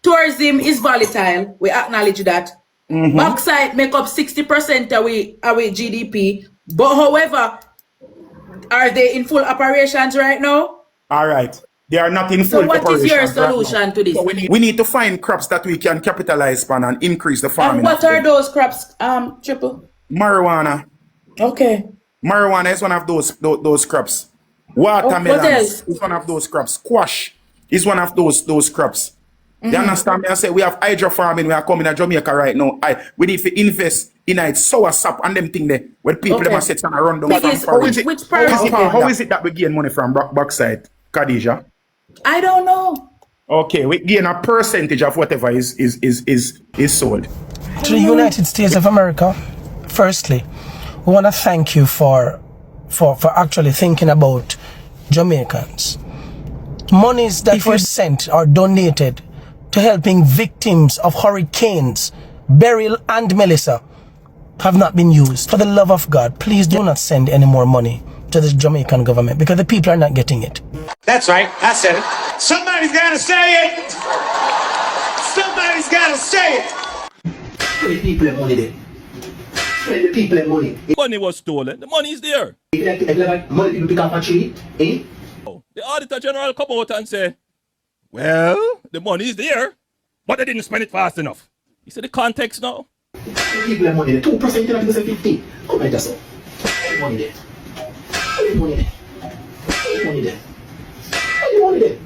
tourism is volatile. We acknowledge that. Bauxite make up 60% our GDP. But however, are they in full operations right now? All right. They are not in full So what is operations your right solution now. to this? So we need to find crops that we can capitalize on and increase the farming. And what are those crops, Triple? Marijuana. Okay. Marijuana is one of those crops. Watermelon is one of those crops. Squash is one of those crops. You understand me? I say we have hydro farming. We are coming to Jamaica right now. We need to invest in it sour sap and them thing there. Where people them sit and run down from farming. How is it that we gain money from backside, Khadija? I don't know. Okay, we gain a percentage of whatever is sold. To the United States of America, firstly, we want to thank you for actually thinking about Jamaicans. Monies that were sent or donated to helping victims of hurricanes Beryl and Melissa have not been used. For the love of God, please do not send any more money to the Jamaican government because the people are not getting it. That's right, I said it. Somebody's gotta say it. Somebody's gotta say it. The people have money there. The people have money. Money was stolen. The money is there. Money people pick up a tree, eh? The Auditor General come out and say, well, the money is there, but they didn't spend it fast enough. You see the context now? The people have money there. 2% in 50. Come on, just so. Money there. Money there. Money there. Money there.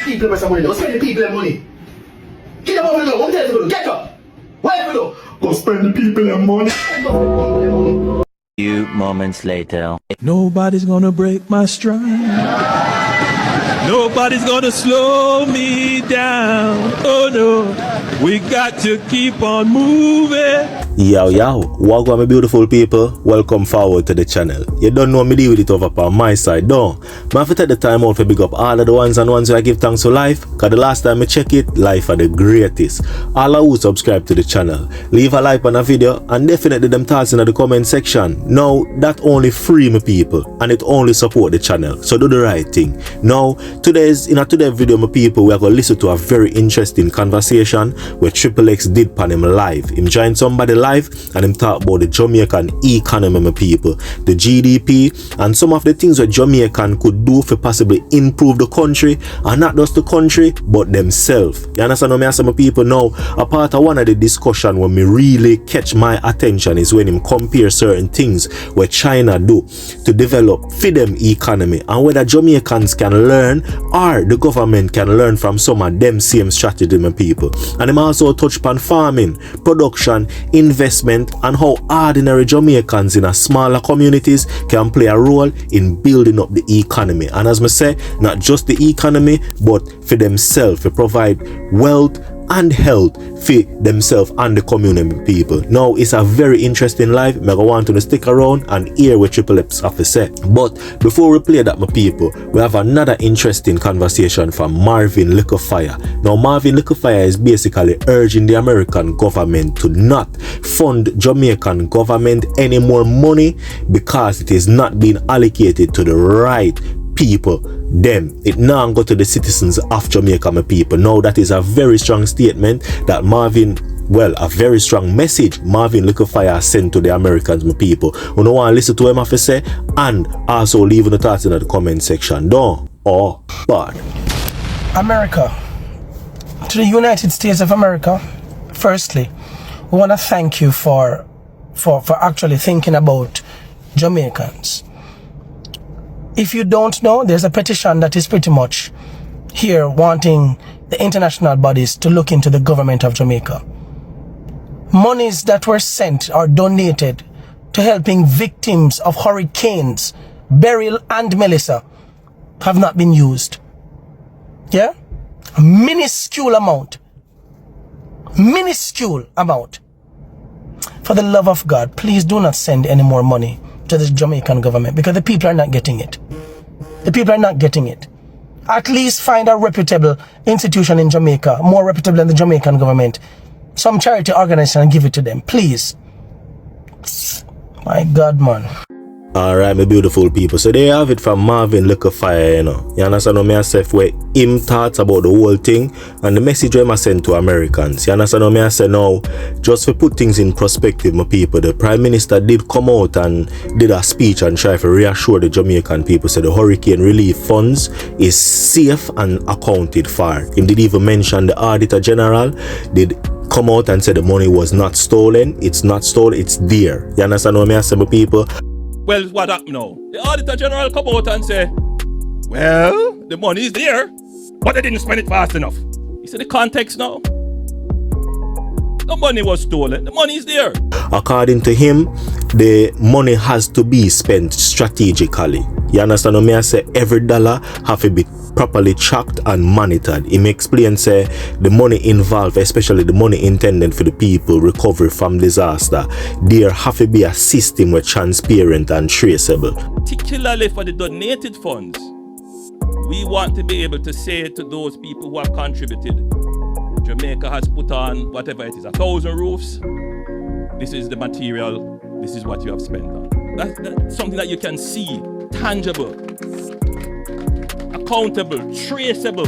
People have some money there. Spend the people have money. Get them over the door. What tell you to do? Get up. Where you do? Go spend the people have money. Few moments later. Nobody's gonna break my stride. Nobody's gonna slow me down. Oh no, we got to keep on moving. Yo, welcome my beautiful people. Welcome forward to the channel. You don't know me deal with it over on my side, don't. But I have to take the time out to big up all of the ones who I give thanks for life. Cause the last time I check it, life are the greatest. All who subscribe to the channel, leave a like on the video and definitely them thoughts in the comment section. Now that only free me people and it only support the channel. So do the right thing. Now in today's video my people, we are going to listen to a very interesting conversation where Tripple X did pan him live. Him joined somebody live and him talk about the Jamaican economy, my people, the GDP and some of the things that Jamaican could do for possibly improve the country, and not just the country but themselves. You understand what I say, my people? Now a part of one of the discussion when me really catch my attention is when him compare certain things where China do to develop for them economy and whether Jamaicans can learn or the government can learn from some of them same strategy, my people. And him also touch upon farming, production, investment and how ordinary Jamaicans in a smaller communities can play a role in building up the economy. And as I say, not just the economy but for themselves, to provide wealth and health for themselves and the community people. Now it's a very interesting live. I want to stick around and hear what Tripple X have to say. But before we play that, my people, we have another interesting conversation from Marvin Likkle Fiah. Now Marvin Likkle Fiah is basically urging the American government to not fund Jamaican government any more money because it is not being allocated to the right people. Them it now go to the citizens of Jamaica, my people. Now that is a very strong statement that a very strong message Marvin Likkle Fiah sent to the Americans, my people. You know want to listen to him have to say and also leave the thoughts in the comment section. Don't or bad. America, to the United States of America, firstly, we want to thank you for actually thinking about Jamaicans. If you don't know, there's a petition that is pretty much here wanting the international bodies to look into the government of Jamaica. Monies that were sent or donated to helping victims of hurricanes Beryl and Melissa have not been used. Yeah? A minuscule amount. Minuscule amount. For the love of God, please do not send any more money to the Jamaican government because the people are not getting it. The people are not getting it. At least find a reputable institution in Jamaica, more reputable than the Jamaican government. Some charity organization and give it to them, please. My God, man. Alright, my beautiful people. So there you have it from Marvin Likkle Fiah, you know. You understand what I say? Where him thoughts about the whole thing and the message I send to Americans. You understand what I say now? Just to put things in perspective, my people, the Prime Minister did come out and did a speech and try to reassure the Jamaican people. So the hurricane relief funds is safe and accounted for. Him did even mention the Auditor General did come out and say the money was not stolen. It's not stolen, it's there. You understand what I say, my people? Well, what happened now? The Auditor General come out and say, well, the money is there, but they didn't spend it fast enough. You see the context now? The money was stolen, the money is there. According to him, the money has to be spent strategically. You understand what I say? Every dollar have to be properly tracked and monitored. He explains say the money involved, especially the money intended for the people recovery from disaster, there have to be a system where transparent and traceable. Particularly for the donated funds, we want to be able to say to those people who have contributed, Jamaica has put on whatever it is, 1,000 roofs. This is the material. This is what you have spent on. That's something that you can see, tangible, accountable, traceable.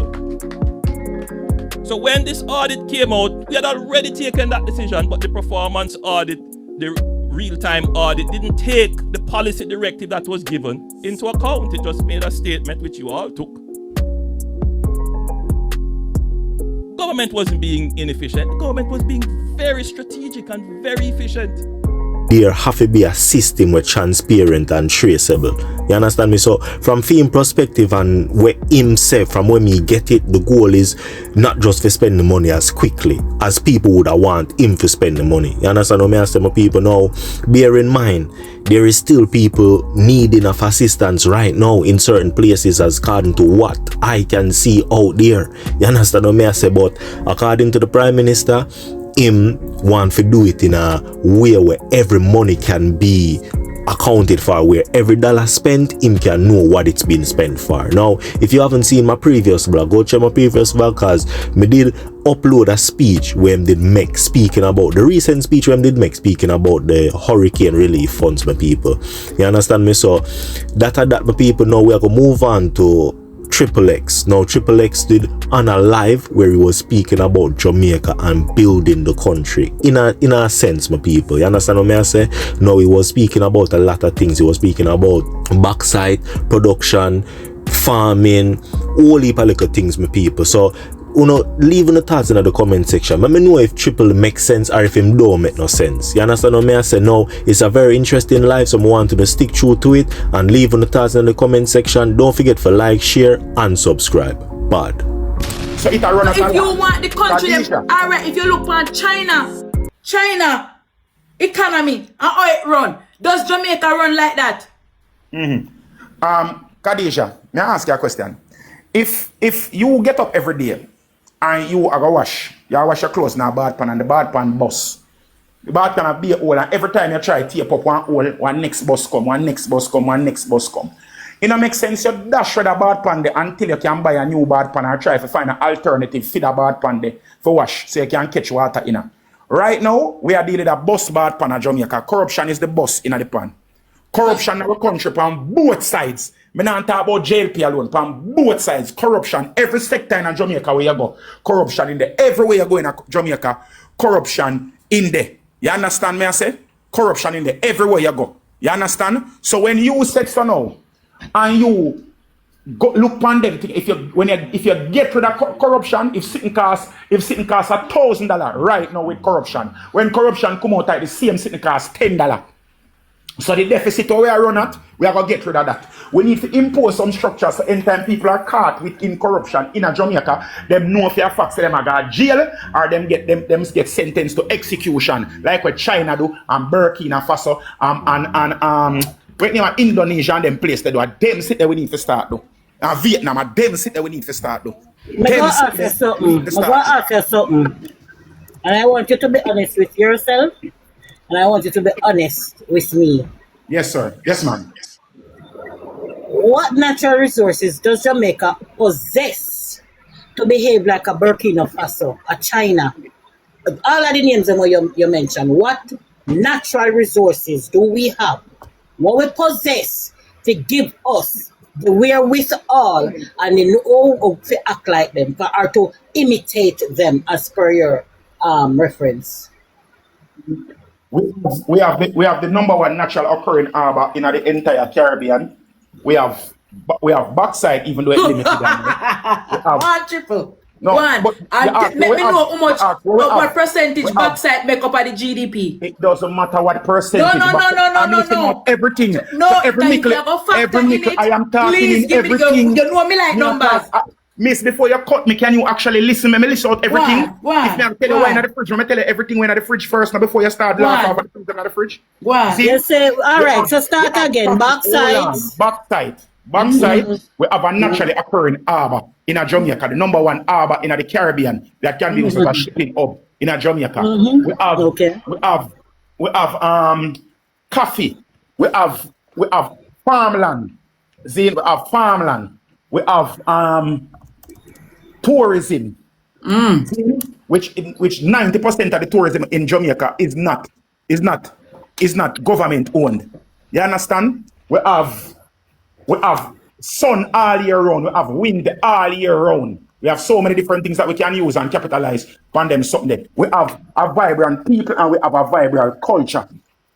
So when this audit came out, we had already taken that decision, but the performance audit, the real-time audit, didn't take the policy directive that was given into account. It just made a statement which you all took. Government wasn't being inefficient. The government was being very strategic and very efficient. There have to be a system where transparent and traceable. You understand me? So from film perspective and where himself, from when me get it, the goal is not just to spend the money as quickly as people would have want him to spend the money. You understand what I say, my people? Now, bear in mind, there is still people needing of assistance right now in certain places as according to what I can see out there. You understand what I say? But according to the Prime Minister, him want to do it in a way where every money can be accounted for, where every dollar spent, him can know what it's been spent for. Now, if you haven't seen my previous blog, go check my previous blog, because me did upload a speech where I did make speaking about the recent speech where I did make speaking about the hurricane relief funds, my people. You understand me? So that my people, now we are going to move on to Tripple X. Now Tripple X did on a live where he was speaking about Jamaica and building the country in a sense, my people. You understand what I say? Now he was speaking about a lot of things. He was speaking about backside production, farming, all heap of little things, my people. So leave in the thoughts in the comment section. Let me know if Triple makes sense or if him don't make no sense. You understand what I say? No, it's a very interesting live, so I want to stick true to it and leave in the thoughts in the comment section. Don't forget to like, share and subscribe. Bad. So it run if you want the country, alright, if you look on China economy and how it run, does Jamaica run like that? Khadija, may I ask you a question? If you get up every day and you are going to wash your clothes in a bad pan and the bad pan bus. The bad pan will be old and every time you try to tape up one next bus come, one next bus come, one next bus come. It don't make sense you dash with a bad pan there until you can buy a new bad pan or try to find an alternative for the bad pan there for wash so you can catch water in it. Right now, we are dealing with a bus bad pan in Jamaica. Corruption is the bus in the pan. Corruption in our country on both sides. I don't talk about JLP alone. On both sides, corruption. Every sector in Jamaica where you go, corruption in there. Everywhere you go in Jamaica, corruption in there. You understand me I say? Corruption in there. Everywhere you go. You understand? So when you set so now, and you go look upon them, if you get rid of corruption, if sitting cost $1,000 right now with corruption, when corruption come out, the same sitting cost $10. So the deficit we are run at, we are going to get rid of that. We need to impose some structures so anytime people are caught within corruption in a Jamaica, them know if you are facts, them are going to jail or them get sentenced to execution, like what China do and Burkina Faso and Indonesia and them place they do. Them sit there we need to start though. And Vietnam and them sit there we need to start though. I'm going to ask you something. And I want you to be honest with yourself. And I want you to be honest with me. Yes, sir. Yes, ma'am. What natural resources does Jamaica possess to behave like a Burkina Faso, a China? All of the names you mentioned, what natural resources do we have what we possess to give us the wherewithal and the know to act like them or to imitate them as per your reference. We have the number one natural occurring harbor in the entire Caribbean. We have backside, even though it's limited. One triple. No, one. But and let me know how much, what percentage backside make up of the GDP. It doesn't matter what percentage. No. Everything. No, so every nickel, I am talking please, in everything. You know me like numbers. Miss, before you cut me, can you actually listen? Me list out everything. Why? If me tell you why in the fridge, me tell you everything when in the fridge first, now before you start laughing over the things in the fridge. Why? You say, all right, so start again. Backside. Backside, we have a naturally occurring harbor in a Jamaica, the number one harbor in the Caribbean that can be used as a shipping hub in a Jamaica. We have coffee. We have farmland. We have farmland. We have tourism, which 90% of the tourism in Jamaica is not government owned. You understand? We have sun all year round. We have wind all year round. We have so many different things that we can use and capitalize on them something. We have a vibrant people and we have a vibrant culture.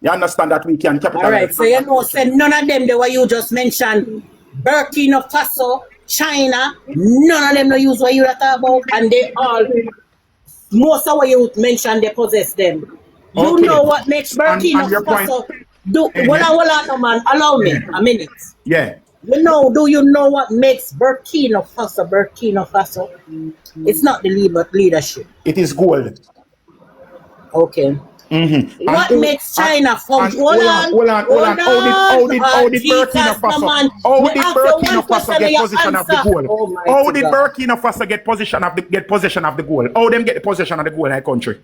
You understand that we can capitalize. All right, so you know, say none of them, the way you just mentioned, Burkina Faso, China, none of them no use what you talk about, and they all, most of what you mentioned, they possess them. You know what makes Burkina Faso do? Hold on, no man, allow me a minute. Yeah. Do you know what makes Burkina Faso? It's not the leadership. It is gold. Okay. What makes China function? Hold on. How did Burkina Faso? How did Burkina Faso get possession of the gold? How did Burkina Faso get possession of the gold? How them get the possession of the gold in that country?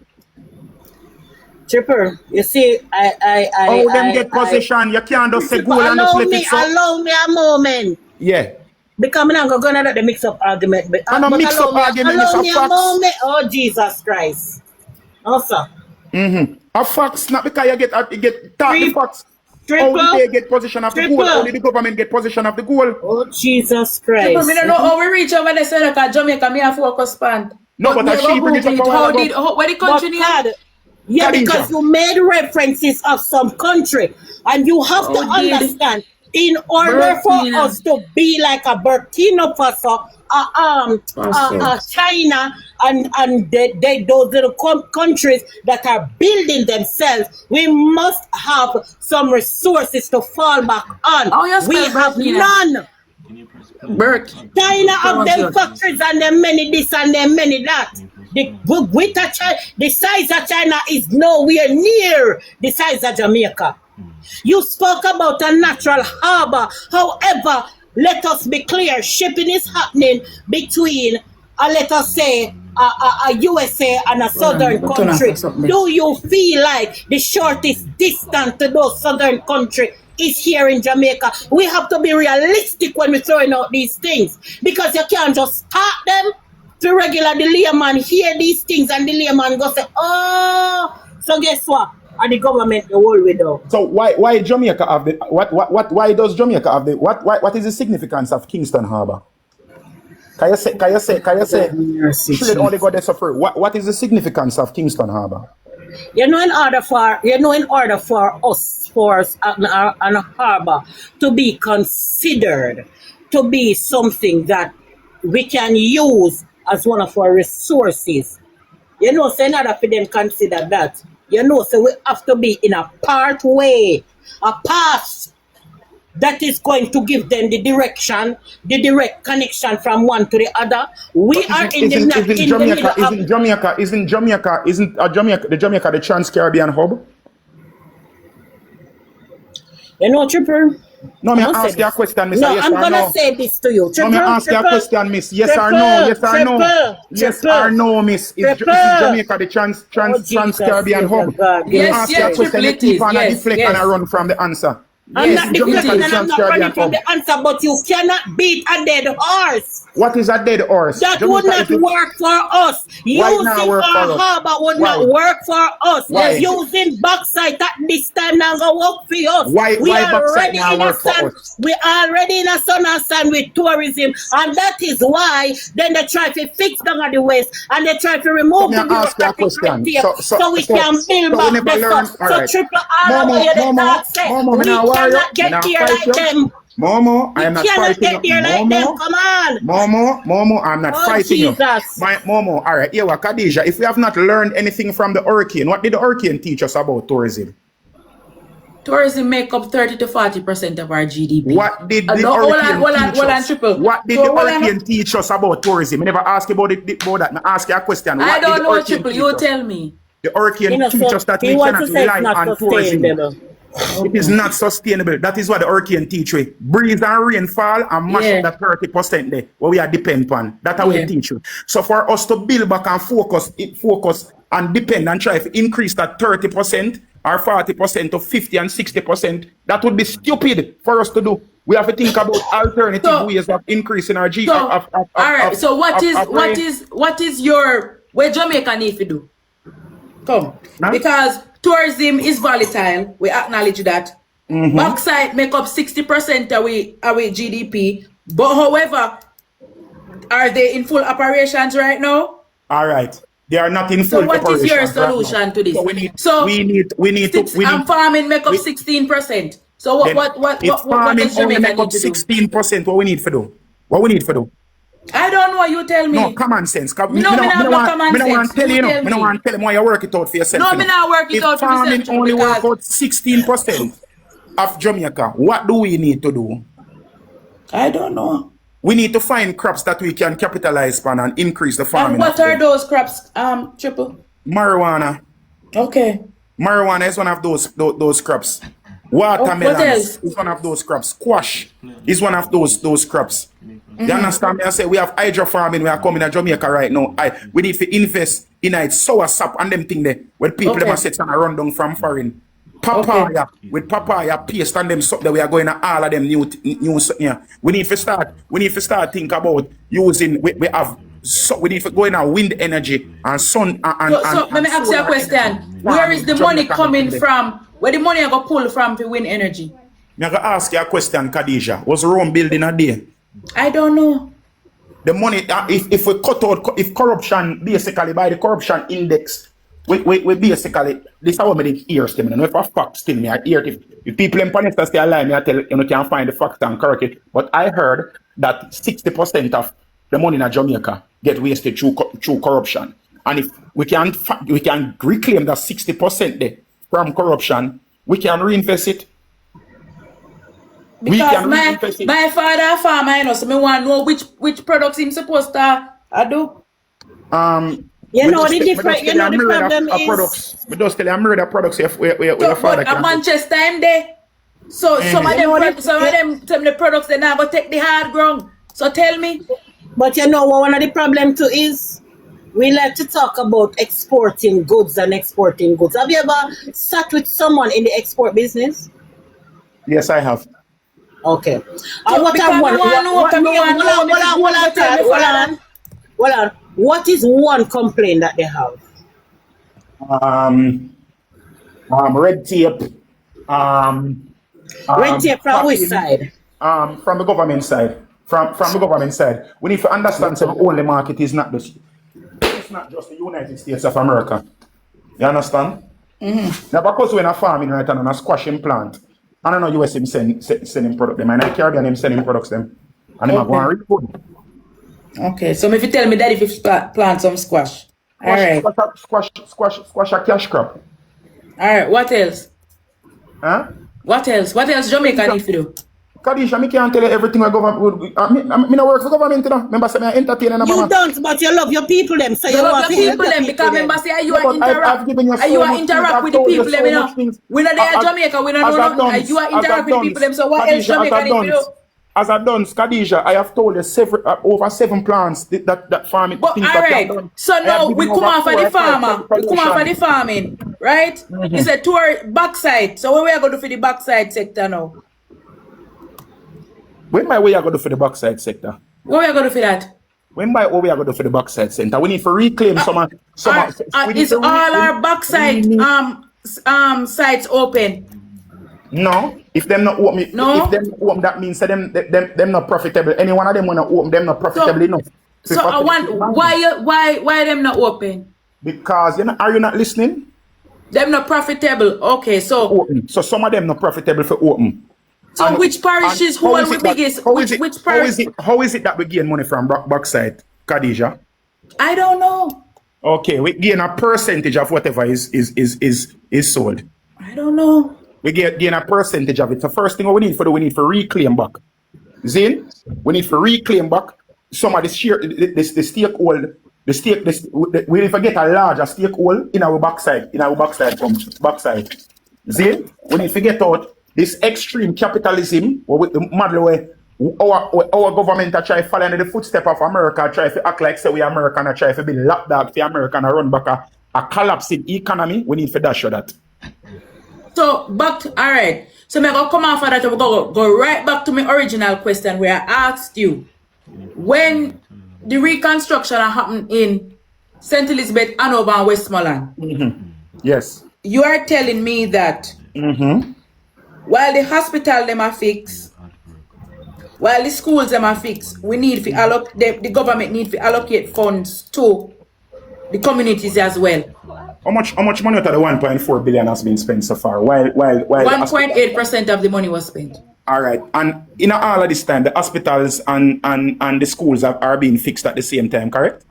Tripper, you see, how them get possession? You can't just say gold and just let it so. Allow me a moment. Yeah. Because I'm not going to the mix-up argument. But I'm not mix-up argument, allow me a moment. Oh, Jesus Christ. No, sir. A facts, not because you get the facts. Triple, how did they get possession of the gold? How did the government get possession of the gold? Oh, Jesus Christ. Triple, I don't know how we reach over there, so like Jamaica, me have focus pan. No, but she bring it up. Where the country name? Yeah, because you made references of some country, and you have to understand, in order for us to be like a Burkina Faso, China, and those little countries that are building themselves, we must have some resources to fall back on. We have none. China have them factories and them many this and them many that. The size of China is nowhere near the size of Jamaica. You spoke about a natural harbor. However, let us be clear, shipping is happening between, let us say, a USA and a southern country. Do you feel like the shortest distance to those southern countries is here in Jamaica? We have to be realistic when we're throwing out these things, because you can't just start them to regular the layman hear these things and the layman go say, oh, so guess what? And the government the whole way down. So why Jamaica have the why does Jamaica have the what is the significance of Kingston Harbour? Can you say should only go there suffer? What is the significance of Kingston Harbour? In order for us an harbour to be considered to be something that we can use as one of our resources, so in order for them consider that, so we have to be in a pathway, a path that is going to give them the direction, the direct connection from one to the other. Isn't Jamaica the Trans-Caribbean hub? Tripper. No, I'm ask you a question, Miss. No, yes I'm gonna no. say this to you. No, I'm ask you a question, Miss. Yes or no? Yes or no? Yes or no, Miss? Is Jamaica the Trans-Caribbean hub? Yes, Ask you a question, you keep on a deflect and I run from the answer. I'm Yes, not the question and I'm Caribbean not running from come. the answer, but you cannot beat a dead horse. What is a dead horse? That would not work for us. Using our harbor would not work for us. Why? Using bauxite at this time now go work for us. Why bauxite already now in a work for sun. us? We already in a sun and sun with tourism, and that is why then they try to fix down at the west and they try to remove the bureaucratic red tape so we can build back the stuff. So Triple R where the talk say we cannot get there like them. Momo, I am not fighting you. Come on. Momo, I'm not fighting you. Momo, all right, here, Khadija, if we have not learned anything from the hurricane, what did the hurricane teach us about tourism? Tourism make up 30 to 40% of our GDP. What did the hurricane teach us about tourism? I never asked you about that. I ask you a question. I don't know, Triple. You tell me. The hurricane teach us that we cannot rely on tourism. It is not sustainable. That is what the hurricane teach you. Breeze and rainfall and mash up that 30% there, where we are depend on. That's how we teach you. So for us to build back and focus and depend and try to increase that 30% or 40% to 50 and 60%, that would be stupid for us to do. We have to think about alternative ways of increasing our GDP. All right. So what is your what Jamaica need to do? Come, because tourism is volatile. We acknowledge that. Bauxite make up 60% of our GDP. But however, are they in full operations right now? All right. They are not in full operations. So what is your solution to this? We need and farming make up 16%. So what does Jamaica make up need to do? 16%, what we need to do? What we need to do? I don't know. You tell me. No, common sense. No, I don't want to tell you. I don't want to tell you why you work it out for yourself. No, I don't work it out for yourself. If farming only work out 16% of Jamaica, what do we need to do? I don't know. We need to find crops that we can capitalize on and increase the farming. And what are those crops, Triple? Marijuana. Okay. Marijuana is one of those crops. Watermelon is one of those crops. Squash is one of those crops. You understand me? I say we have hydro farming. We are coming to Jamaica right now. We need to invest in it sour sap and them thing there. When people them sit and run down from foreign. Papaya with papaya paste and them stuff that we are going to all of them new yeah. We need to start think about using we need to go in our wind energy and sun and so let me ask you a question. Where is the money coming from? Where the money are going to pull from for wind energy? I'm going to ask you a question, Khadija. Was Rome building a day? I don't know. The money, if we cut out, if corruption, basically by the corruption index, we basically, this is how many years still, if a fact still, me I hear if people in Panesta stay alive, me I tell you can't find the fact and correct it. But I heard that 60% of the money in Jamaica get wasted through corruption. And if we can reclaim that 60% there from corruption, we can reinvest it. Because my father a farmer, you know, so I want to know which products he's supposed to do. You know the different, you know the problem is. Products. We just tell you I'm murder products if we but at Manchester time there. So some of them the products they now go take the hard ground. So tell me. But you know what one of the problem too is? We like to talk about exporting goods and exporting goods. Have you ever sat with someone in the export business? Yes, I have. Okay. What is one complaint that they have? Red tape. Red tape from which side? From the government side. From the government side. We need to understand that the only market is not just the United States of America. You understand? Now because we're in a farming right now and a squashing plant. I don't know US him sending product them, and I Caribbean him sending products them. And them are going to good. Okay, so if you tell me that if you plant some squash. Alright. Squash a cash crop. Alright, what else? Huh? What else? What else Jamaica need to do? Khadija, I can't tell you everything I government would. I don't work for government, you know. Remember, say I entertain and you don't, but you love your people, them. So you love your people, them. Because remember, say you are interact with the people, them. You know, we not there in Jamaica. We don't know. You are interact with people, them. So what else Jamaica need to do? as I done, Khadija, I have told you over 7 plants that farming. But all right, so now we come off of the farmer, we come off of the farming, right? It's a tour backside. So what we are going to do for the backside sector now? When by way are going to do for the backside sector? What we are going to do for that? When by what we are going to do for the backside center? We need to reclaim some. Is all our backside sites open? No, if them not open, no? If them not open, that means them not profitable. Any one of them wanna open, them not profitable enough. So I want why them not open? Because are you not listening? Them not profitable. Okay, so open. So some of them not profitable for open. So and, which parishes who are the biggest? Which parish? How is it that we gain money from backside, Khadija? I don't know. Okay, we gain a percentage of whatever is sold. I don't know. We gain a percentage of it. The first thing we need to reclaim back. Zin, we need to reclaim back some of the share, the stakeholder, we need to get a larger stakeholder in our backside, backside. Zin, we need to get out this extreme capitalism, or the model where our government are trying to follow in the footsteps of America, try to act like say we American, are trying to be lapdog for America and run back a collapsing economy. We need to dash that. So all right. So I'm gonna come off of that. We're gonna go right back to my original question where I asked you when the reconstruction happened in St. Elizabeth, Hanover, and Westmoreland. Yes. You are telling me that while the hospital them are fixed, while the schools them are fixed, we need to the government need to allocate funds to the communities as well. How much money out of the 1.4 billion has been spent so far? While 1.8% of the money was spent. All right, and in all of this time, the hospitals and the schools are being fixed at the same time, correct?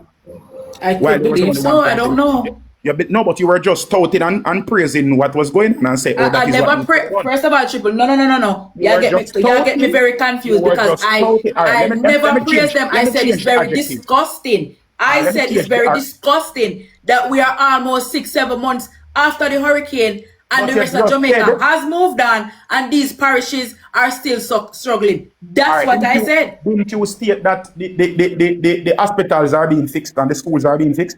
I believe so. I don't know. No, but you were just touting and praising what was going on and say, oh, that I never first of all, Triple. No. You get me very confused because I never praised them. I said it's very disgusting. I said it's very disgusting that we are almost 6-7 months after the hurricane and the rest of Jamaica has moved on and these parishes are still struggling. That's what I said. Didn't you state that the hospitals are being fixed and the schools are being fixed?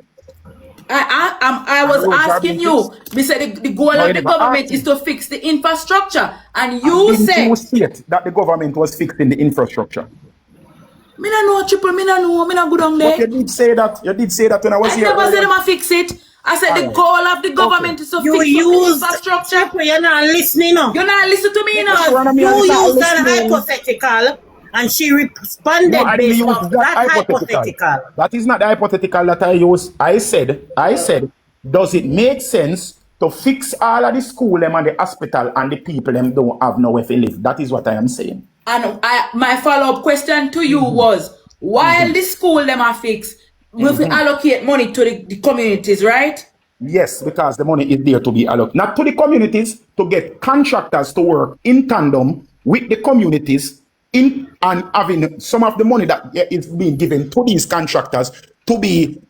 I was asking you. We said the goal of the government is to fix the infrastructure, and you said you state that the government was fixing the infrastructure. Me no know, Triple. Me no know. Me no go down there. But you did say that. You did say that when I was here. I never said them fix it. I said the goal of the government is to fix the infrastructure. You're not listening now. You're not listening to me now. You used an hypothetical. And she responded based on that hypothetical. That is not the hypothetical that I used. I said, does it make sense to fix all of the school them and the hospital and the people them don't have nowhere to live? That is what I am saying. And my follow-up question to you was, while the school them are fixed, we will allocate money to the communities, right? Yes, because the money is there to be allocated. Not to the communities, to get contractors to work in tandem with the communities and having some of the money that is being given to these contractors to be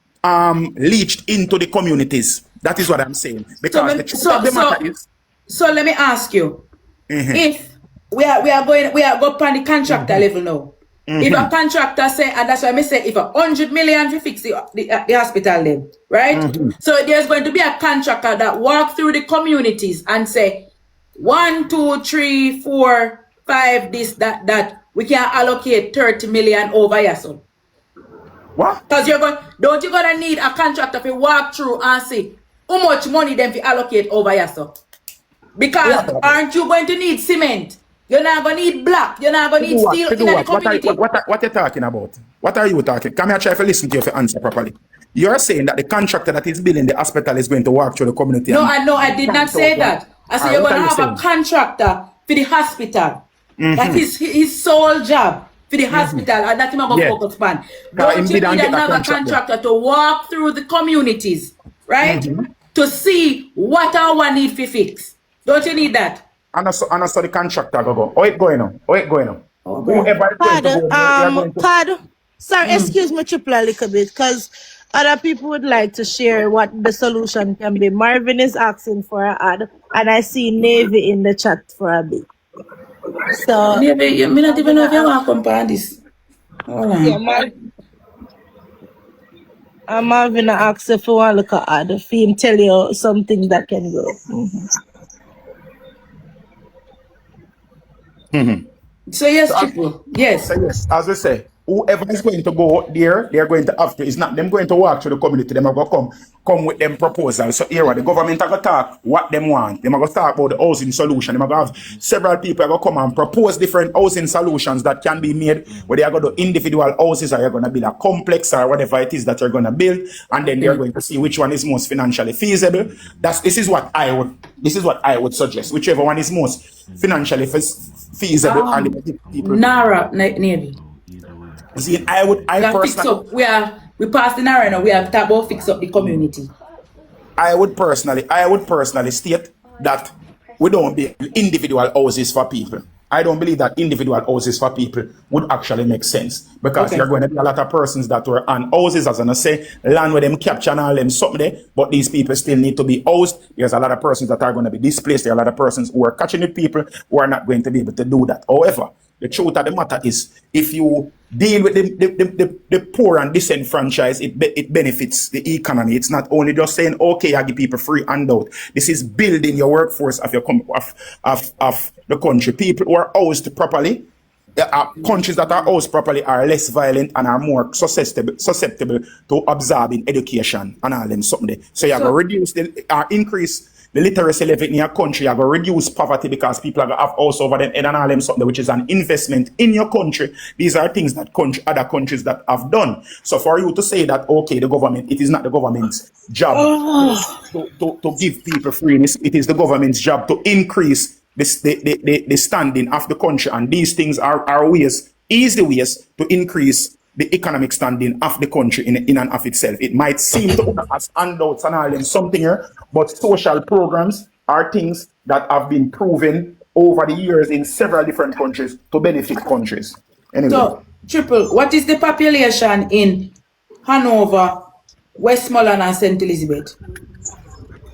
leached into the communities. That is what I'm saying. Because the truth of the matter is. So let me ask you, if we are going on the contractor level now. If a contractor say, and that's why I said, if 100 million to fix the hospital then, right? So there's going to be a contractor that walk through the communities and say, 1, 2, 3, 4, 5, this, that, we can allocate 30 million over here, so. What? Because don't you gonna need a contractor to walk through and see how much money them to allocate over here, so? Because aren't you going to need cement? You're not going to need black. You're not going to need steel in the community. What are you talking about? What are you talking? Come here, try to listen to you to answer properly. You're saying that the contractor that is building the hospital is going to walk through the community. No, I did not say that. I said you're going to have a contractor for the hospital. That is his sole job for the hospital, and that's him about focus on. Don't you need another contractor to walk through the communities, right? To see what our need to fix. Don't you need that? And also the contractor go. Oh, it going on. Whoever Pardon. Sorry, excuse me, Triple a little bit, because other people would like to share what the solution can be. Marvin is asking for an ad, and I see Navy in the chat for a bit. So maybe you may not even know if you want to come on this. Hold on. yeah, I'm having an ask if you want to look at the film, tell you something that can go. So yes, Triple. Yes. So yes, as I say, whoever is going to go there, they're going to have to. It's not them going to walk through the community. Them are going to come with them proposals. So here, the government are going to talk what them want. Them are going to talk about the housing solution. Them are going to have several people are going to come and propose different housing solutions that can be made. Where they are going to individual houses, or you're going to build a complex, or whatever it is that you're going to build, and then they're going to see which one is most financially feasible. This is what I would suggest. Whichever one is most financially feasible and people. Nara Navy. See, I personally, we passed the Nara now. We have talked about fix up the community. I would personally state that we don't build individual houses for people. I don't believe that individual houses for people would actually make sense, because there are going to be a lot of persons that were on houses, as I say, land with them capture and all them something there, but these people still need to be housed. There's a lot of persons that are going to be displaced. There are a lot of persons who are catching with people who are not going to be able to do that. However, the truth of the matter is, if you deal with the poor and disenfranchised, it benefits the economy. It's not only just saying, okay, I give people free handout. This is building your workforce of your of the country. People who are housed properly, countries that are housed properly are less violent and are more susceptible to absorbing education and all them something. So you have to reduce increase the literacy level in your country. You have to reduce poverty, because people are going to have house over them and all them something, which is an investment in your country. These are things that other countries that have done. So for you to say that, okay, the government, it is not the government's job to give people freeness. It is the government's job to increase the standing of the country. And these things are easy ways to increase the economic standing of the country in and of itself. It might seem to us handouts and all them something here, but social programs are things that have been proven over the years in several different countries to benefit countries. Anyway. So, Triple, what is the population in Hanover, Westmoreland, and St. Elizabeth?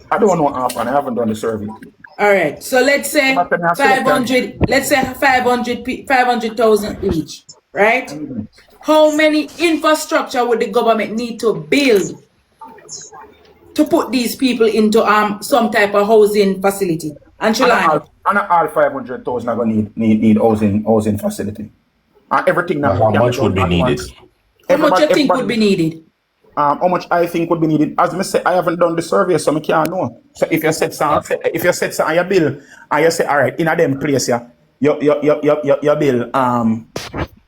I don't know often. I haven't done the survey. All right. So let's say 500. Let's say 500,000 each, right? Mm-hmm. How many infrastructure would the government need to build to put these people into some type of housing facility? And all 500,000 are going to need housing facility. Everything that how much would be needed? How much you think would be needed? How much I think would be needed? As I say, I haven't done the survey, so I can't know. So if you set something on your bill, and you say, all right, in a them place, your bill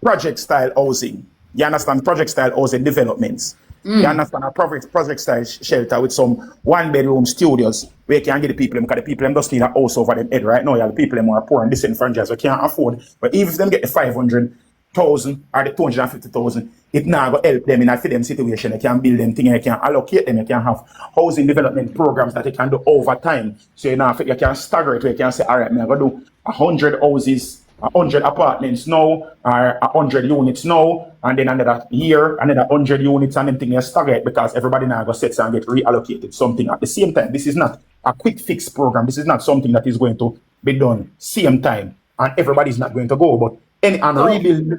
project style housing. You understand? Project style housing developments. You understand? A project style shelter with some 1-bedroom studios where you can get the people, because the people just need a house over them head right now. You have the people who are poor and disenfranchised, so can't afford. But even if them get the 500,000 or the 250,000, it now go help them in a for them situation. They can build them things, they can allocate them, they can have housing development programs that they can do over time. So you can stagger it where you can say, all right, I'm going to do 100 houses, 100 apartments now, or 100 units now, and then another year, another 100 units, and then thing you stagger it, because everybody now go set and get reallocated something at the same time. This is not a quick fix program. This is not something that is going to be done same time, and everybody's not going to go. But rebuilding the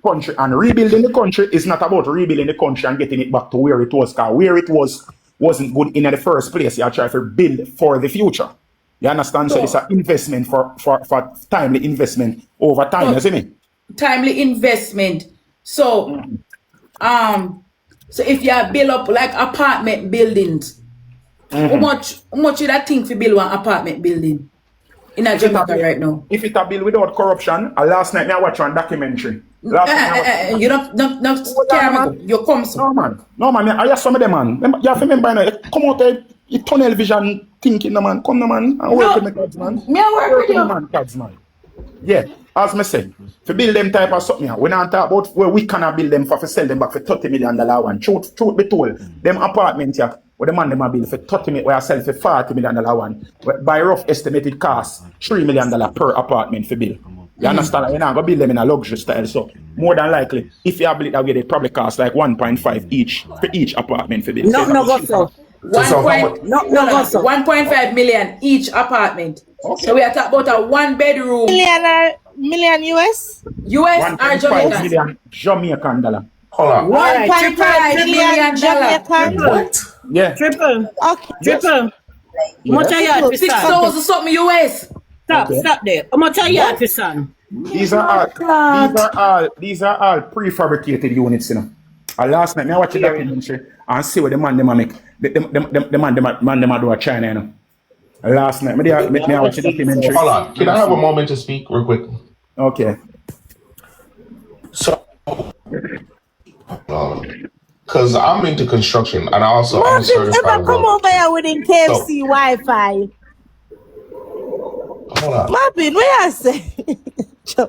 country is not about rebuilding the country and getting it back to where it was, because where it wasn't good in the first place. You try to build for the future. You understand? So it's an investment for timely investment over time, you see me? Timely investment. So so if you build up like apartment buildings, how much would that think for build one apartment building in Jamaica right now? If it's a bill without corruption, last night I watched one documentary. You don't care, you come so. No man, I have some of them man. You have to remember, come out there. You tunnel vision thinking, no man. Come no man. I work with my kids, man. Me work with you. Man, kids, man. Yeah, as I said, to build them type of something, we don't talk about where we cannot build them for sell them back for $30 million one. Truth be told, them apartments here, where the man them a build for 30 million, where I sell for $40 million one. By rough estimated cost, $3 million per apartment for build. You understand? You're not going to build them in a luxury style. So, more than likely, if you build it that way, they probably cost like 1.5 each for each apartment for build. No, go so. 1.5 million each apartment. Okay. So we are talking about a 1-bedroom. million US? US or 1.5 Jamaican? million Jamaican dollar. Hold on. 1.5 million Jamaican. What? Yeah. Triple. Okay. Triple. How much are you at, 6,000 something US. Stop there. How much are you at, son? These are all prefabricated units, you know. Last night, I watched the documentary and see what the man them make. The man them do a China, you know. Last night, I watched the documentary. Hold on. Can I have a moment to speak real quick? Okay. So, because I'm into construction and also I'm a Marvin, certified ever come welder. over here with the KFC Wi-Fi? Hold on. Marvin, what I say? So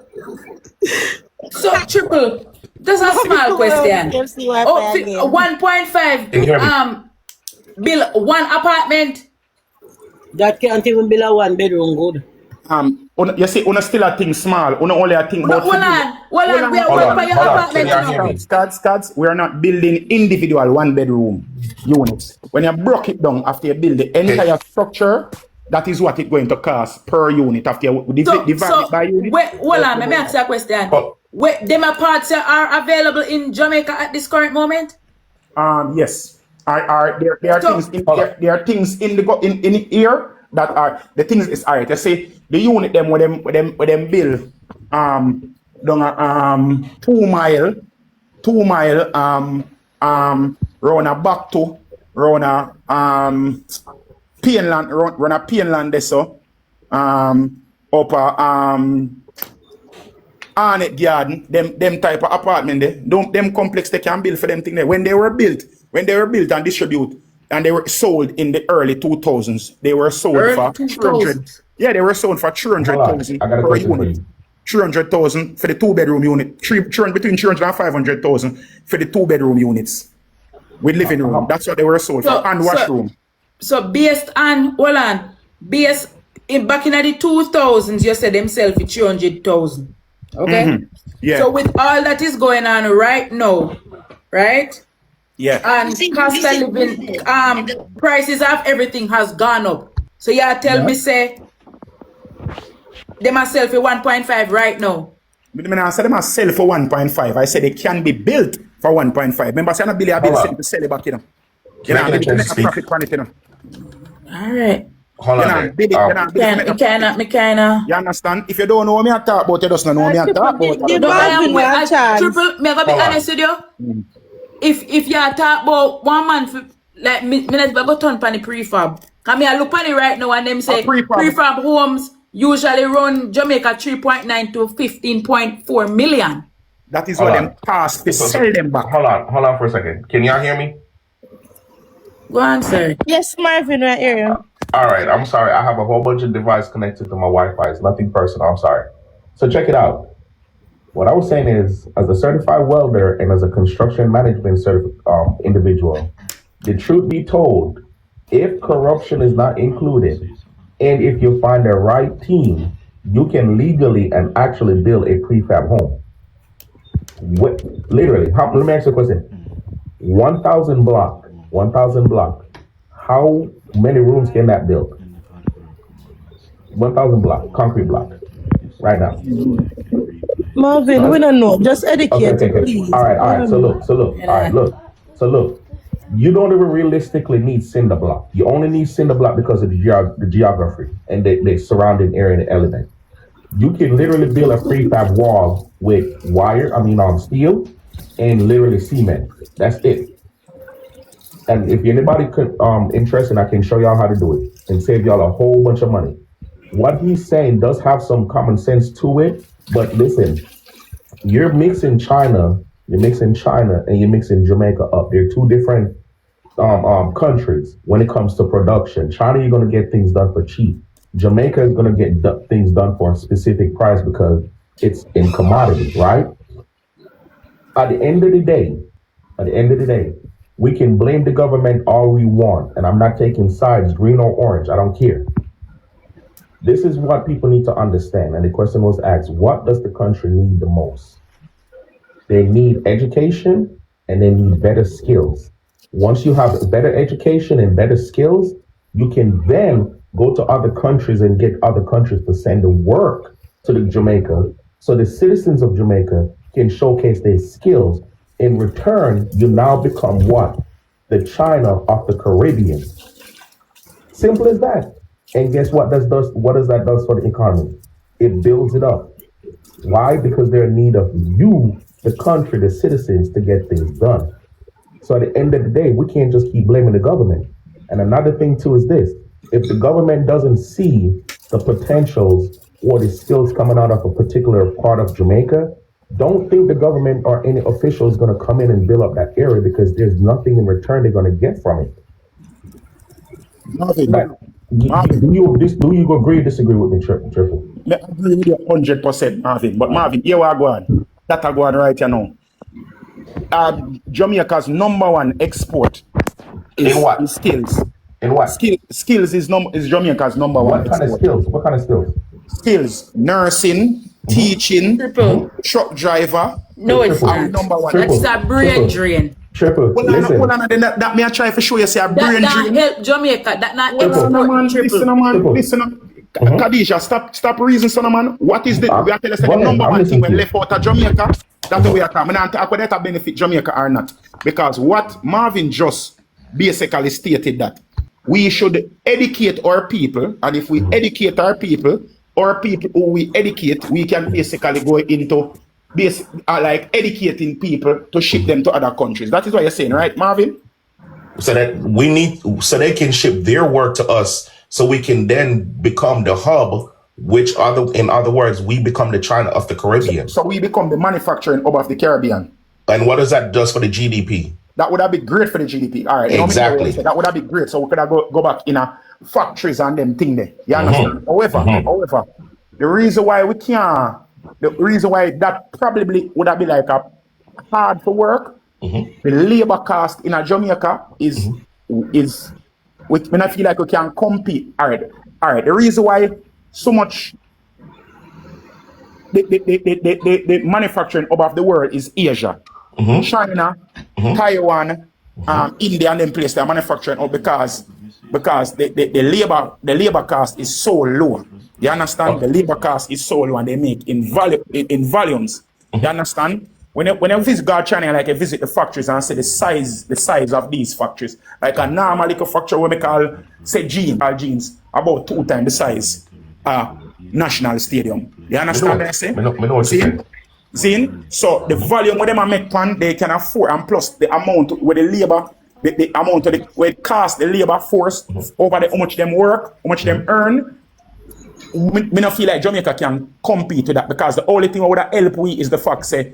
Triple, just a small question. KFC Wi-Fi again. 1.5 bill one apartment. That can't even build a one bedroom good. You see, una still a thing small. Una only a thing about. Hold on. We are working for your apartment. Scads, we are not building individual one bedroom units. When you break it down after you build the entire structure, that is what it's going to cost per unit after you divide it by unit. Hold on, let me ask you a question. Them parts are available in Jamaica at this current moment? Yes. There are things in here that are the things is alright. You see the unit them with them build down a 2 mile round a back to round a Pienland run a Pienland there so up a Arnett Garden them type of apartment there them complex they can build for them thing there when they were built and distributed and they were sold in the early 2000s. They were sold for 300. Yeah, they were sold for 300,000 per unit. 300,000 for the 2-bedroom unit. Between 300 and 500,000 for the 2-bedroom units with living room. That's what they were sold for and washroom. So based on back in the 2000s, you said themselves for 300,000. Okay. Yeah. So with all that is going on right now, right? Yeah. And cost of living, prices of everything has gone up. So you tell me say they must sell for 1.5 right now. I said they must sell for 1.5. I said they can be built for 1.5. Remember, I said I'm to sell it back, you know. You know, make a profit on it, you know. All right. Hold on. You understand? If you don't know me, I talk about you just don't know me, I talk about Triple, me gonna be honest with you. If you talk about one man for, like me go turn pan the prefab. Cause me I look at it right now and them say prefab homes usually run Jamaica 3.9 to 15.4 million. That is what them cost to sell them back. Hold on for a second. Can y'all hear me? Go on, sir. Yes, Marvin, right here. All right, I'm sorry. I have a whole bunch of devices connected to my Wi-Fi. It's nothing personal. I'm sorry. So check it out. What I was saying is, as a certified welder and as a construction management individual, the truth be told, if corruption is not included, and if you find the right team, you can legally and actually build a prefab home. Literally, let me ask you a question. 1,000 block. How many rooms can that build? 1,000 block, concrete block, right now. Marvin, we don't know. Just educate, please. All right. So look. You don't even realistically need cinder block. You only need cinder block because of the geography and the surrounding area and the element. You can literally build a prefab wall with steel and literally cement. That's it. And if anybody interested, I can show y'all how to do it and save y'all a whole bunch of money. What he's saying does have some common sense to it, but listen, you're mixing China, and you're mixing Jamaica up. They're two different countries when it comes to production. China, you're going to get things done for cheap. Jamaica is going to get things done for a specific price because it's in commodity, right? At the end of the day, we can blame the government all we want, and I'm not taking sides, green or orange, I don't care. This is what people need to understand, and the question was asked, what does the country need the most? They need education, and they need better skills. Once you have better education and better skills, you can then go to other countries and get other countries to send the work to the Jamaica so the citizens of Jamaica can showcase their skills. In return, you now become what? The China of the Caribbean. Simple as that. And guess what? What does that do for the economy? It builds it up. Why? Because they're in need of you, the country, the citizens, to get things done. So at the end of the day, we can't just keep blaming the government. And another thing too is this: if the government doesn't see the potentials or the skills coming out of a particular part of Jamaica, don't think the government or any official is going to come in and build up that area, because there's nothing in return they're going to get from it. Marvin, Like, do you agree or disagree with me, Triple? I agree with you 100%, Marvin. But Marvin, here we are going. That are going right here now. Jamaica's #1 export is, In what? is skills. In what? Skills is Jamaica's #1 What kind export. of skills? What kind of skills? Skills, nursing, teaching, truck driver. No, it's not. #1. That's a brain drain. Triple. Listen. That me I try to show you say a brain That drain. help Jamaica. That not Listen, Khadija, stop reason, son, man. What is the we are telling us the #1 thing when left out of Jamaica? That's the way I come. I talk whether that benefit Jamaica or not. Because what Marvin just basically stated, that we should educate our people, and if we educate our people who we educate, we can basically go into like educating people to ship them to other countries. That is what you're saying, right, Marvin? So that so they can ship their work to us, so we can then become the hub, in other words, we become the China of the Caribbean. So we become the manufacturing hub of the Caribbean. And what does that do for the GDP? That would have been great for the GDP. All right. Exactly. That would have been great. So we could have go back in a factories and them thing there. You understand? However, the reason why we can't, the reason why that probably would have been like a hard for work, the labor cost in a Jamaica is when I feel like we can compete. All right. The reason why so much the manufacturing hub of the world is Asia, China, Taiwan, India, and them places they are manufacturing hub because the labor cost is so low. You understand? The labor cost is so low, and they make in volumes. You understand? When I visit China, like I visit the factories and see the size of these factories. Like a normal little factory what we call, say, jeans, about 2 times the size National Stadium. You understand what I say? See? So the volume what them make pan, they can afford, and plus the amount where the labor, the amount of where it costs the labor force over how much them work, how much them earn. Me not feel like Jamaica can compete with that, because the only thing that would have helped we is the fact say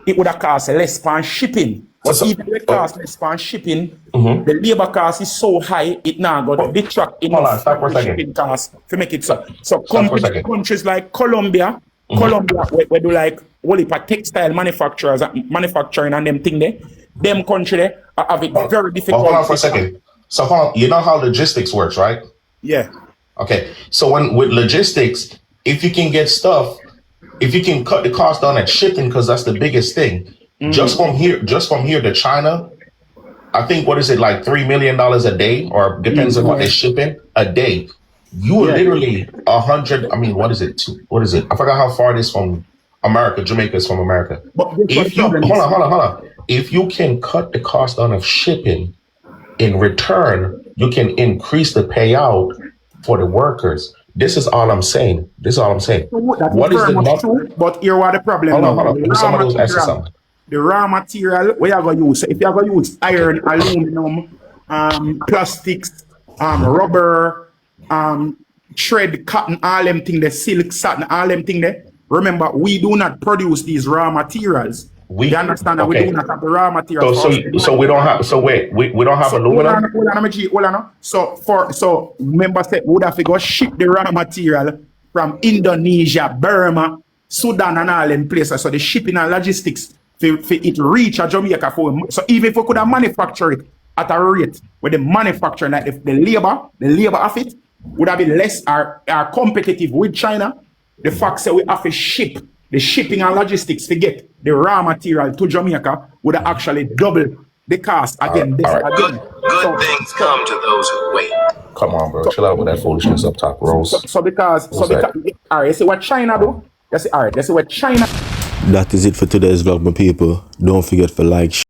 it would have cost less pan shipping. But even if it costs less pan shipping, the labor cost is so high, it now got detract enough shipping cost to make it so. So countries like Colombia, we do like whole heap of textile manufacturers, manufacturing and them thing there. Them country there have it very difficult. Hold on for a second. So hold on, you know how logistics works, right? Yeah. Okay. So with logistics, if you can get stuff, if you can cut the cost down at shipping, because that's the biggest thing. Just from here to China, I think what is it, like $3 million a day, or depends on what they're shipping a day. You are literally 100. I mean, what is it? What is it? I forgot how far it is from America. Jamaica is from America. But if you hold on. If you can cut the cost down of shipping, in return, you can increase the payout for the workers. This is all I'm saying. What is the true, but here what the problem? Hold on. The raw material where you are going to use. If you are going to use iron, aluminum, plastics, rubber, thread, cotton, all them things, the silk, satin, all them things there. Remember, we do not produce these raw materials. You understand that we do not have the raw materials. So we don't have. So wait, we don't have aluminum. Hold on. So remember, say we would have to go ship the raw material from Indonesia, Burma, Sudan, and all them places. So the shipping and logistics for it reach a Jamaica so even if we could have manufactured it at a rate where the manufacturing, like the labor of it would have been less are competitive with China. The fact that we have to ship, the shipping and logistics to get the raw material to Jamaica would have actually double the cost again. Good things come to those who wait. Come on, bro. Chill out with that foolishness up top, Rose. All right, so what China do? You see, alright, you see what China. That is it for today's vlog, my people. Don't forget to like,